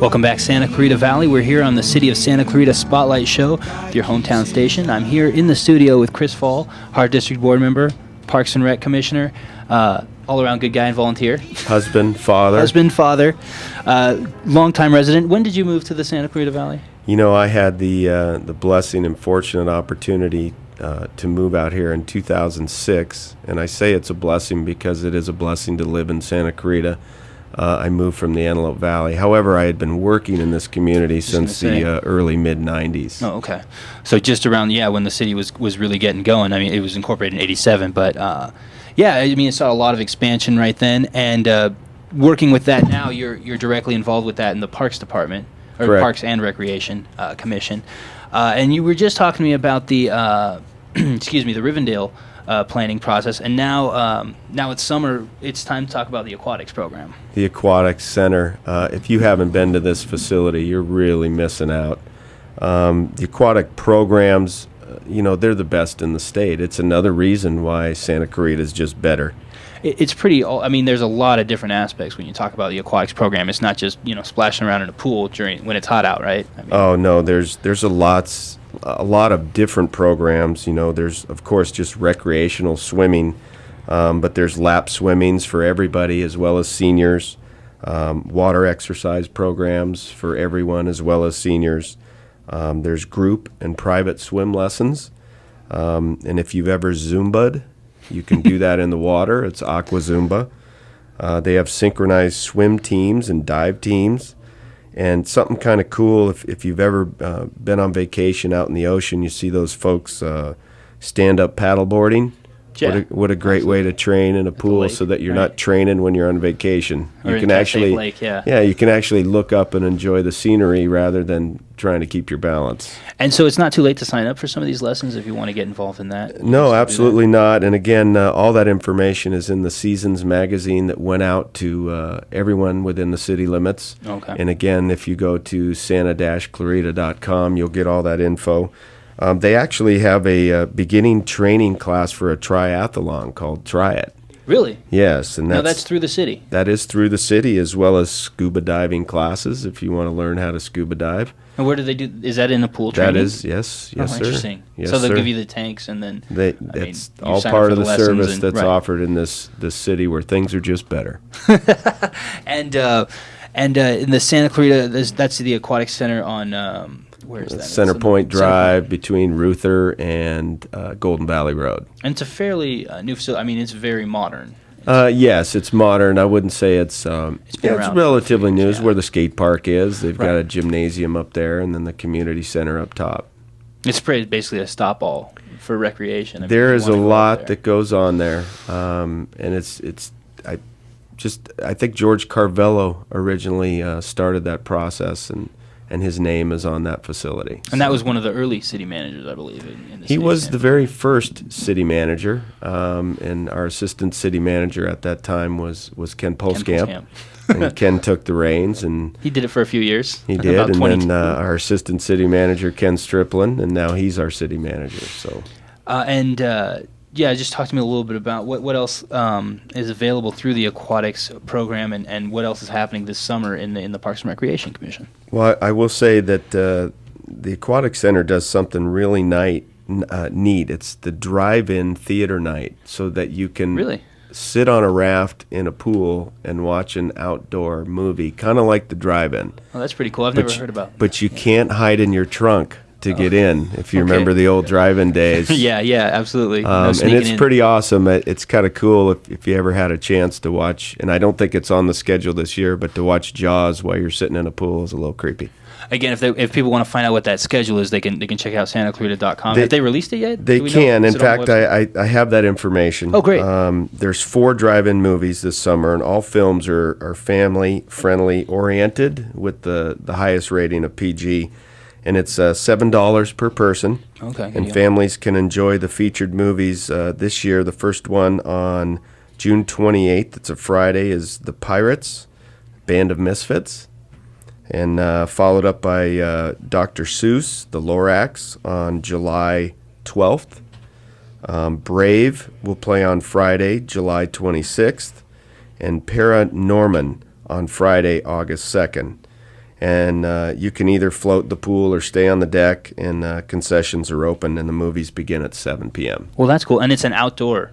Welcome back, Santa Clarita Valley. We're here on the City of Santa Clarita Spotlight Show, your hometown station. I'm here in the studio with Chris Fall, Hart District Board Member, Parks and Rec Commissioner, all-around good guy and volunteer. Husband, father. Longtime resident. When did you move to the Santa Clarita Valley? You know, I had the blessing and fortunate opportunity to move out here in 2006, and I say it's a blessing because it is a blessing to live in Santa Clarita. I moved from the Antelope Valley. However, I had been working in this community since the early mid-'90s. Oh, okay. So just around, when the city was really getting going. I mean, it was incorporated in '87, but I mean, it saw a lot of expansion right then. And working with that now, you're directly involved with that in the Parks Department, or Correct. Parks and Recreation Commission. And you were just talking to me about the, the Rivendell planning process, and now it's summer. It's time to talk about the Aquatics program. The Aquatic Center. If you haven't been to this facility, you're really missing out. The aquatic programs, they're the best in the state. It's another reason why Santa Clarita is just better. It's pretty. I mean, there's a lot of different aspects when you talk about the aquatics program. It's not just splashing around in a pool when it's hot out, right? I mean, oh no, there's a lot of different programs. There's of course just recreational swimming, but there's lap swimmings for everybody as well as seniors, water exercise programs for everyone as well as seniors. There's group and private swim lessons, and if you've ever Zumba'd, you can do that in the water. It's Aqua Zumba. They have synchronized swim teams and dive teams. And something kind of cool, if you've ever been on vacation out in the ocean, you see those folks stand-up paddleboarding. Yeah. What a great way to train in a pool so that you're not training when you're on vacation. Or you in can Cascade Lake, you can actually look up and enjoy the scenery rather than trying to keep your balance. And so it's not too late to sign up for some of these lessons if you want to get involved in that? No, absolutely not. And again, all that information is in the Seasons magazine that went out to everyone within the city limits. Okay. And again, if you go to santa-clarita.com, you'll get all that info. They actually have a beginning training class for a triathlon called Try It. Really? Yes. And that's through the city? That is through the city, as well as scuba diving classes if you want to learn how to scuba dive. And where do they do? Is that in a pool training? That is, yes, sir. Interesting. Yes, so they'll sir. give you the tanks, and then it's all part of the service that's offered in this city where things are just better. And in the Santa Clarita, that's the Aquatic Center on where is that? Center Point Drive between Ruther and Golden Valley Road. And it's a fairly new facility. I mean, it's very modern. Yes, it's modern. I wouldn't say it's relatively new. It's where the skate park is. They've got a gymnasium up there, and then the community center up top. It's basically a stop all for recreation. I mean, there is a lot that goes on there, and I think George Carvello originally started that process, and his name is on that facility. And that was one of the early city managers, I believe. In the he was the very first city manager, and our assistant city manager at that time was Ken Polskamp. And Ken took the reins, and he did it for a few years. He did, and then our assistant city manager, Ken Striplin, and now he's our city manager. So, just talk to me a little bit about what else is available through the aquatics program, and what else is happening this summer in the Parks and Recreation Commission. Well, I will say that the Aquatic Center does something really neat. It's the drive-in theater night, so that you can sit on a raft in a pool and watch an outdoor movie, kind of like the drive-in. Oh, that's pretty cool. I've never heard about that. But you can't hide in your trunk to get in, if you remember the old drive-in days. Yeah, absolutely. And it's pretty awesome. It's kind of cool if you ever had a chance to watch, and I don't think it's on the schedule this year, but to watch Jaws while you're sitting in a pool is a little creepy. Again, if people want to find out what that schedule is, they can check out santaclarita.com. Have they released it yet? They can. In fact, I have that information. Oh, great. There's 4 drive-in movies this summer, and all films are family-friendly oriented with the highest rating of PG. And it's $7 per person. Okay. And families can enjoy the featured movies this year. The first one on June 28th, it's a Friday, is The Pirates, Band of Misfits. And followed up by Dr. Seuss, The Lorax, on July 12th. Brave will play on Friday, July 26th. And Paranorman on Friday, August 2nd. and you can either float the pool or stay on the deck, and concessions are open, and the movies begin at 7 p.m. Well, that's cool, and it's an outdoor.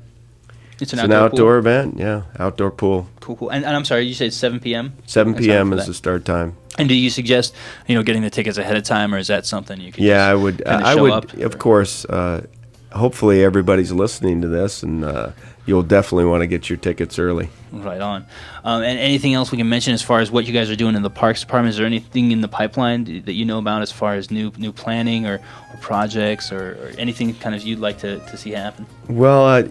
It's an outdoor pool? event, yeah, outdoor pool. Cool. And I'm sorry, you said 7 p.m.? 7 p.m. is the start time. And do you suggest, getting the tickets ahead of time, or is that something you could Yeah, just I would. kinda I show would, up, of or- course. Hopefully, everybody's listening to this, and you'll definitely want to get your tickets early. Right on. And anything else we can mention as far as what you guys are doing in the Parks Department? Is there anything in the pipeline that you know about as far as new planning or projects or anything kind of you'd like to see happen? Well,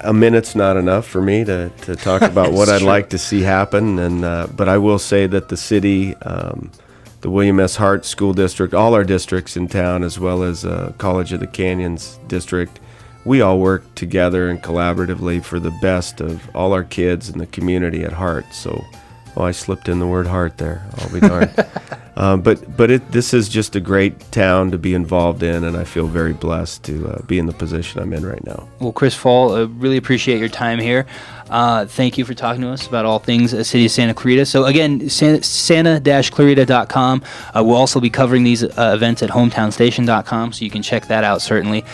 a minute's not enough for me to talk about what I'd true. like to see happen, and but I will say that the city, the William S. Hart School District, all our districts in town, as well as College of the Canyons District, we all work together and collaboratively for the best of all our kids and the community at heart. So, I slipped in the word heart there. I'll be darned. But this is just a great town to be involved in, and I feel very blessed to be in the position I'm in right now. Well, Chris Fall, really appreciate your time here. Thank you for talking to us about all things City of Santa Clarita. So again, santa-clarita.com. We'll also be covering these events at hometownstation.com, so you can check that out certainly.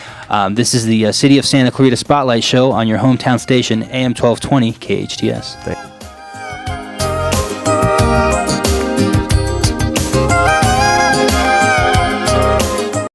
This is the City of Santa Clarita Spotlight Show on your hometown station, AM 1220 KHTS.